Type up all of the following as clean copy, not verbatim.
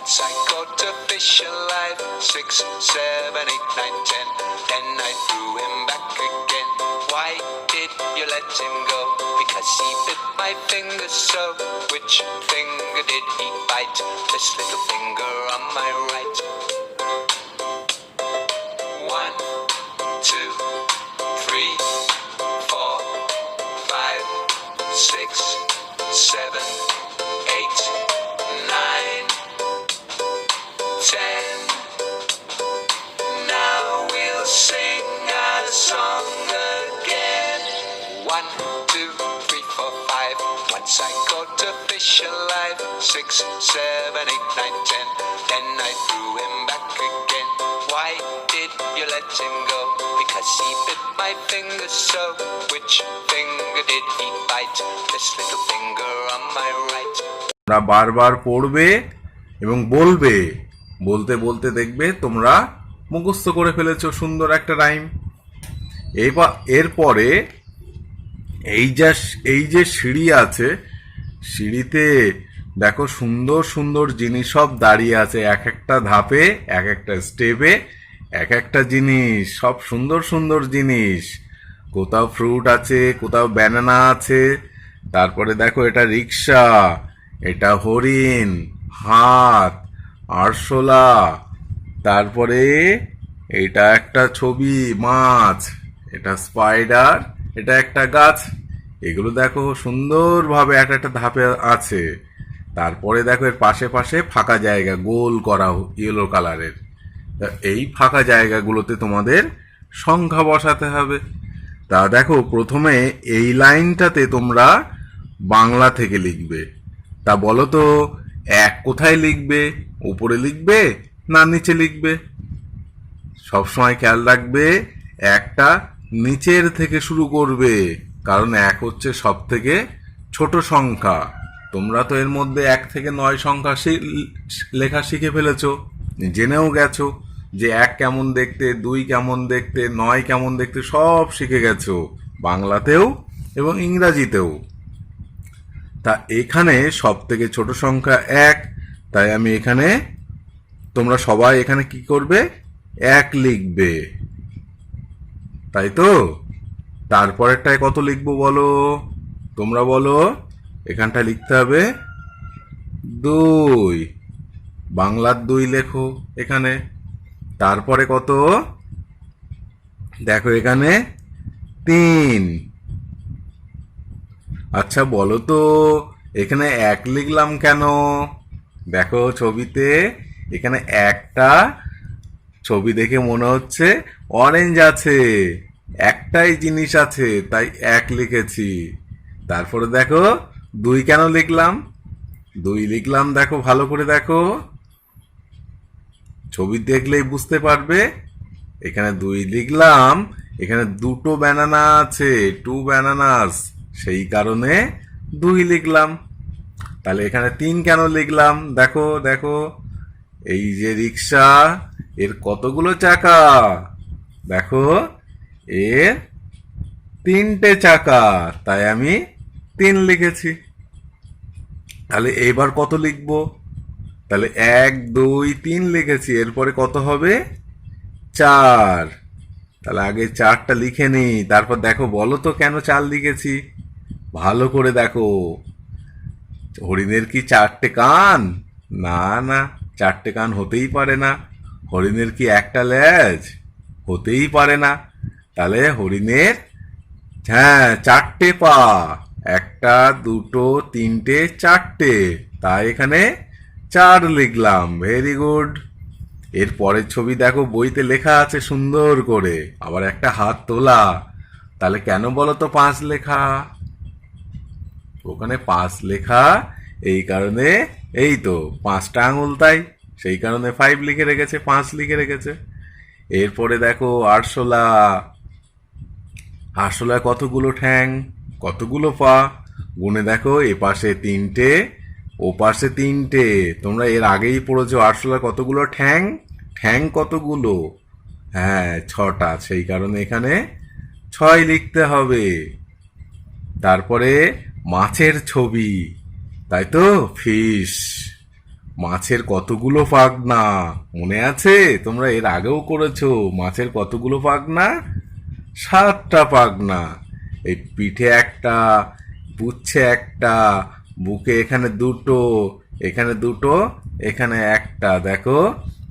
Once I caught a fish alive, 6, 7, 8, 9, 10. Then I threw him back again. Why did you let him go? Because he bit my finger so. Which finger did he bite? This little finger on my right. 1, 2, 3, 4, 5, 6, 7, 8, 9, 10. Now we'll sing our song again. 1, 2, 3, 4, 5. Once I caught a fish alive, 6, 7, 8, 9, 10. Then I threw him back again. Why did you let him go? Because he bit my finger so. Which finger did he bite? This little finger on my right. তোমরা বারবার পড়বে এবং বলবে, বলতে বলতে দেখবে তোমরা মুখস্থ করে ফেলেছো সুন্দর একটা রাইম। এরপরে এই যে সিঁড়ি আছে, সিঁড়িতে দেখো সুন্দর সুন্দর জিনিস সব দাঁড়িয়ে আছে, এক একটা ধাপে, এক একটা স্টেপে এক একটা জিনিস, সব সুন্দর সুন্দর জিনিস। কোথাও ফ্রুট আছে, কোথাও ব্যানানা আছে, তারপরে দেখো এটা রিক্সা, এটা হরিণ, হাত, আরশোলা, তারপরে এটা একটা ছবি মাছ, এটা স্পাইডার, এটা একটা গাছ। এগুলো দেখো সুন্দরভাবে একটা একটা ধাপে আছে। তারপরে দেখো এর পাশে পাশে ফাঁকা জায়গা গোল করা ইয়েলো কালারের। এই ফাঁকা জায়গাগুলোতে তোমাদের সংখ্যা বসাতে হবে। তা দেখো প্রথমে এই লাইনটাতে তোমরা বাংলা থেকে লিখবে। তা বলো তো এক কোথায় লিখবে? উপরে লিখবে না নিচে লিখবে? সবসময় খেয়াল রাখবে একটা নিচের থেকে শুরু করবে, কারণ এক হচ্ছে সব থেকে ছোট সংখ্যা। তোমরা তো এর মধ্যে 1 থেকে 9 সংখ্যা লেখা শিখে ফেলেছো, জেনেও গেছো যে 1 কেমন দেখতে, 2 কেমন দেখতে, 9 কেমন দেখতে, সব শিখে গেছো বাংলাতেও এবং ইংরাজিতেও। তা এখানে সব থেকে ছোট সংখ্যা 1, তাই আমি এখানে, তোমরা সবাই এখানে কি করবে? 1 লিখবে, তাই তো? তারপরেরটায় কত লিখবো বলো? তোমরা বলো। এখানটা লিখতে হবে 2, বাংলার 2 লেখো এখানে। তারপরে কত? দেখো এখানে 3। আচ্ছা বলো তো এখানে 1 লিখলাম কেন? দেখো ছবিতে এখানে একটা ছবি দেখে মনে হচ্ছে অরেঞ্জ আছে, একটাই জিনিস আছে, তাই 1 লিখেছি। তারপরে দেখো 2 কেন লিখলাম? 2 লিখলাম দেখো ভালো করে দেখো, ছবি দেখলেই বুঝতে পারবে। এখানে 2 লিখলাম, এখানে 2টো ব্যানানা আছে, 2 ব্যানানাস, সেই কারণে 2 লিখলাম। তাহলে এখানে 3 কেন লিখলাম? দেখো দেখো, এই যে রিক্সা, এর কতগুলো চাকা? দেখো এর 3টে চাকা, তাই আমি 3 লিখেছি। তাহলে এবার কত লিখবো? তাহলে 1, 2, 3 লিখেছি, এরপরে কত হবে? 4। তাহলে আগে 4টা লিখে নিই, তারপর দেখো বলো তো কেন 4 লিখেছি? ভালো করে দেখো, হরিণের কি 4টে কান? না না, 4টে কান হতেই পারে না। হরিণের কি একটা লেজ? হতেই পারে না। তাহলে হরিণের, হ্যাঁ, 4টে পা, 1, 2, 3, 4টে, তাই এখানে 4 লিখলাম। Very good. এর পরের ছবি দেখো বইতে লেখা আছে সুন্দর করে, আবার একটা হাত তোলা। তাহলে কেন বলো তো 5 লেখা? ওখানে 5 লেখা এই কারণে, এই তো 5টা আঙুল, তাই সেই কারণে 5 লিখে রেখেছে, 5 লিখে রেখেছে। এরপরে দেখো আরশোলা, আরশোলায় কতগুলো ঠ্যাং, কতগুলো পা? গুনে দেখো, এ পাশে 3টে, ও পাশে 3টে। তোমরা এর আগেই পড়েছো আরশোলার কতগুলো ঠ্যাং, ঠ্যাং কতগুলো? হ্যাঁ 6টা, সেই কারণে এখানে 6 লিখতে হবে। তারপরে মাছের ছবি, তাই তো, ফিশ, মাছের কতগুলো পাখনা মনে আছে? তোমরা এর আগেও করেছো। মাছের কতগুলো পাখনা? 7টা পাখনা। এই পিঠে একটা, পুচ্ছে একটা, বুকে এখানে দুটো, এখানে দুটো, এখানে একটা, দেখো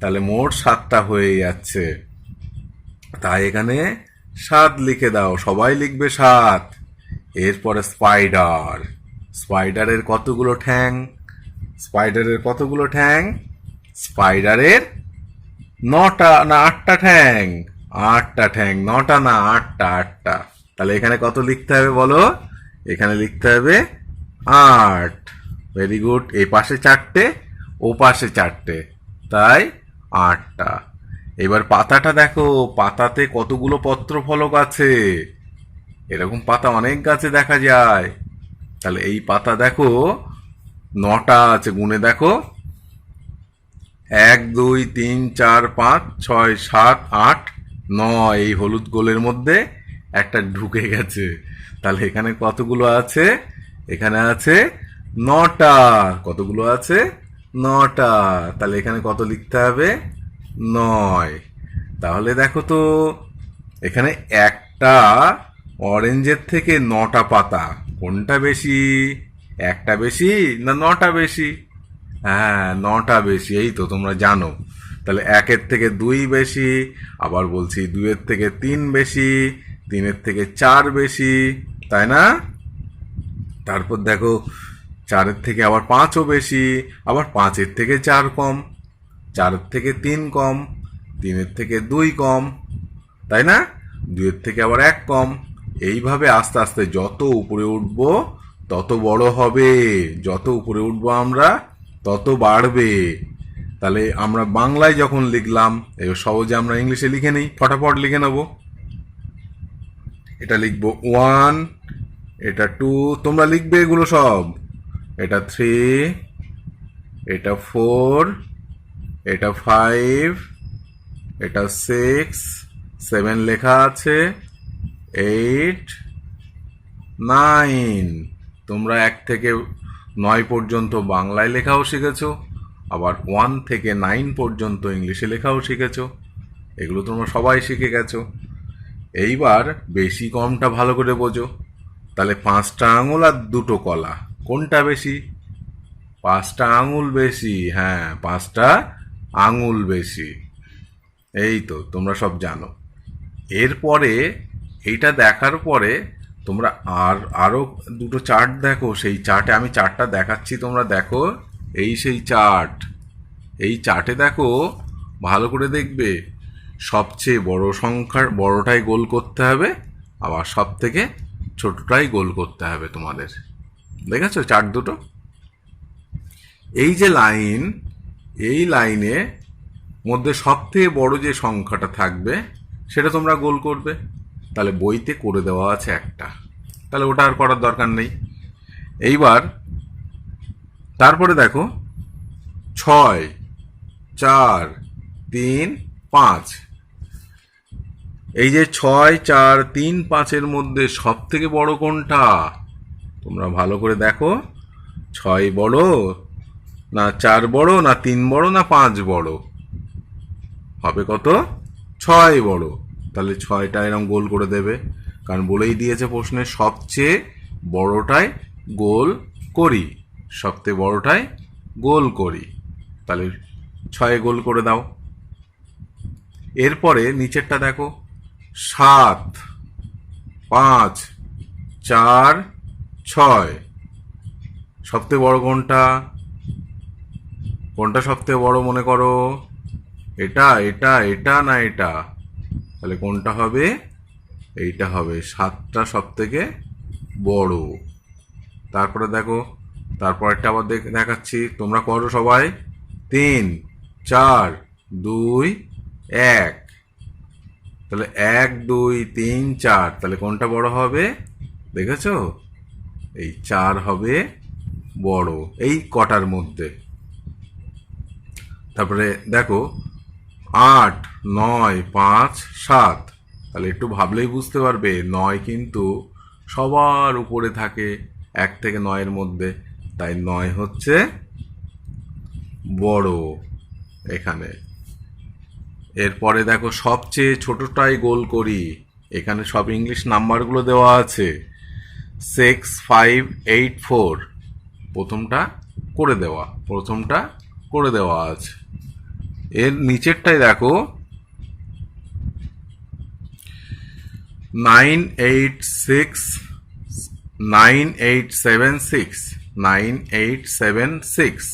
তাহলে মোট 7টা হয়ে যাচ্ছে। তাই এখানে 7 লিখে দাও, সবাই লিখবে 7। এরপরে স্পাইডার। স্পাইডারের কতগুলো ঠ্যাং? স্পাইডারের কতগুলো ঠ্যাং? স্পাইডারের 9টা না 8টা ঠ্যাং। 8টা ঠ্যাং, 9টা না 8টা, 8টা। তাহলে এখানে কত লিখতে হবে বলো? এখানে লিখতে হবে 8। Very good. এই পাশে 4টে, ও পাশে 4টে, তাই 8টা। এবার পাতাটা দেখো, পাতাতে কতগুলো পত্র ফলক আছে। এরকম পাতা অনেক গাছে দেখা যায়। তাহলে এই পাতা দেখো 9টা আছে, গুনে দেখো। 1 2 3 4 5 6 7 8 9। এই হলুদ গোলের মধ্যে একটা ঢুকে গেছে। তাহলে এখানে কতগুলো আছে? এখানে আছে 9টা। কতগুলো আছে? 9টা। তাহলে এখানে কত লিখতে হবে? 9। তাহলে দেখো তো, এখানে একটা অরেঞ্জের থেকে 9টা পাতা, কোনটা বেশি? একটা বেশি না 9টা বেশি? হ্যাঁ, 9টা বেশি। এই তো তোমরা জানো। তাহলে 1-এর থেকে 2 বেশি, আবার বলছি 2-এর থেকে 3 বেশি, 3-এর থেকে 4 বেশি, তাই না? তারপর দেখো 4-এর থেকে আবার 5ও বেশি, আবার 5-এর থেকে 4 কম, 4-এর থেকে 3 কম, 3-এর থেকে 2 কম, তাই না? 2-এর থেকে আবার 1 কম। এইভাবে আস্তে আস্তে যত উপরে উঠবো তত বড় হবে, যত উপরে উঠবো আমরা তত বাড়বে। তাহলে আমরা বাংলায় যখন লিখলাম, এবার সহজে আমরা ইংলিশে লিখে নিই, ফটাফট লিখে নেব। এটা লিখবো 1, এটা 2, তোমরা লিখবে এগুলো সব। এটা 3, এটা 4, এটা 5, এটা 6, 7 লেখা আছে, 8, 9। তোমরা 1 থেকে 9 পর্যন্ত বাংলায় লেখাও শিখেছো, আবার 1 থেকে 9 পর্যন্ত ইংলিশে লেখাও শিখেছো। এগুলো তোমরা সবাই শিখে গেছো। এইবার বেশি কমটা ভালো করে বোঝো। তাহলে 5টা আঙুল আর 2টো কলা, কোনটা বেশি? 5টা আঙুল বেশি। হ্যাঁ, 5টা আঙুল বেশি। এই তো তোমরা সব জানো। এরপরে এইটা দেখার পরে তোমরা আরো দুটো চার্ট দেখো। সেই চার্টে আমি চার্টটা দেখাচ্ছি, তোমরা দেখো। এই সেই চার্ট। এই চার্টে দেখো, ভালো করে দেখবে। সবচেয়ে বড় সংখ্যার বড়টাই গোল করতে হবে, আবার সব থেকে ছোটটাই গোল করতে হবে তোমাদের। দেখেছো চার্ট দুটো? এই যে লাইন, এই লাইনে মধ্যে সবথেকে বড় যে সংখ্যাটা থাকবে সেটা তোমরা গোল করবে। তাহলে বইতে করে দেওয়া আছে একটা, তাহলে ওটা আর করার দরকার নেই। এইবার তারপরে দেখো 6, 4, 3, 5। এই যে 6, 4, 3, 5-এর মধ্যে সব থেকে বড় কোনটা? তোমরা ভালো করে দেখো। 6 বড় না 4 বড় না 3 বড় না 5 বড়? হবে কত? 6 বড়। তাহলে 6টা এরকম গোল করে দেবে, কারণ বলেই দিয়েছে প্রশ্নে সবচেয়ে বড়টাই গোল করি, সবচেয়ে বড়টাই গোল করি। তাহলে 6 গোল করে দাও। এরপরে নিচেরটা দেখো, 7, 5, 4, 6। সবচেয়ে বড় কোনটা? কোনটা সবচেয়ে বড় মনে করো? এটা, এটা, এটা না এটা? তাহলে কোনটা হবে? এইটা হবে। 7টা সব থেকে বড়। তারপরে দেখো, তারপরটা আবার দেখাচ্ছি, তোমরা করো সবাই। 3, 4, 2, 1। তাহলে 1, 2, 3, 4। তাহলে কোনটা বড় হবে? দেখেছো? এই 4 হবে বড়, এই কটার মধ্যে। তারপরে দেখো 8, 9, 5, 7। তাহলে একটু ভাবলেই বুঝতে পারবে 9 কিন্তু সবার উপরে থাকে 1 থেকে 9-এর মধ্যে, তাই 9 হচ্ছে বড় এখানে। এরপরে দেখো সবচেয়ে ছোটটাই গোল করি, এখানে সব ইংলিশ নাম্বারগুলো দেওয়া আছে 6584, প্রথমটা করে দেওয়া আছে। এর নিচেরটাই দেখো 9876,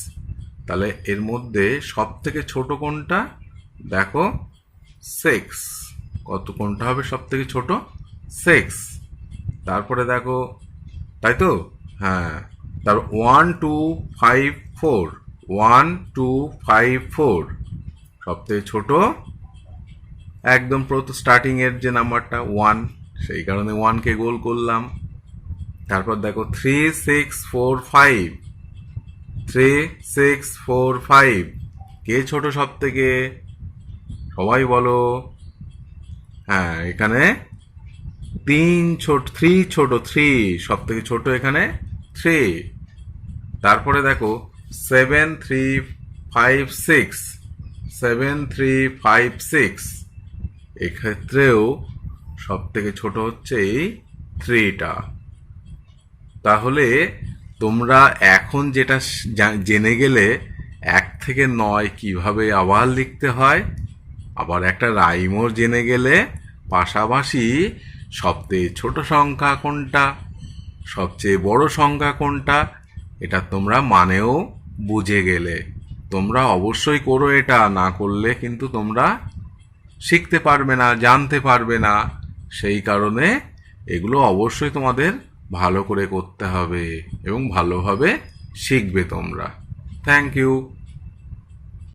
তাহলে এর মধ্যে সব থেকে ছোট কোনটা দেখো 6, কোনটা হবে সব থেকে ছোট 6। তারপরে দেখো, তাই তো, হ্যাঁ, তারপর 1254, সব থেকে ছোট একদম স্টার্টিং এর যে নাম্বারটা 1, সেই কারণে 1 কে গোল করলাম। তারপর দেখো 3645, কে ছোট সব থেকে, সবাই বলো। হ্যাঁ, এখানে 3 ছোট, 3 সব থেকে ছোট এখানে 3। তারপরে দেখো 7356, এক্ষেত্রেও সব থেকে ছোট হচ্ছে এই 3টা। তাহলে তোমরা এখন যেটা জেনে গেলে 1 থেকে 9 কিভাবে আবার লিখতে হয়, আবার একটা রাইমও জেনে গেলে, পাশাপাশি সবচেয়ে ছোট সংখ্যা কোনটা, সবচেয়ে বড় সংখ্যা কোনটা, এটা তোমরা মানেও বুঝে গেলে। তোমরা অবশ্যই করো, এটা না করলে কিন্তু তোমরা শিখতে পারবে না, জানতে পারবে না। সেই কারণে এগুলো অবশ্যই তোমাদের ভালো করে করতে হবে এবং ভালোভাবে শিখবে তোমরা। Thank you.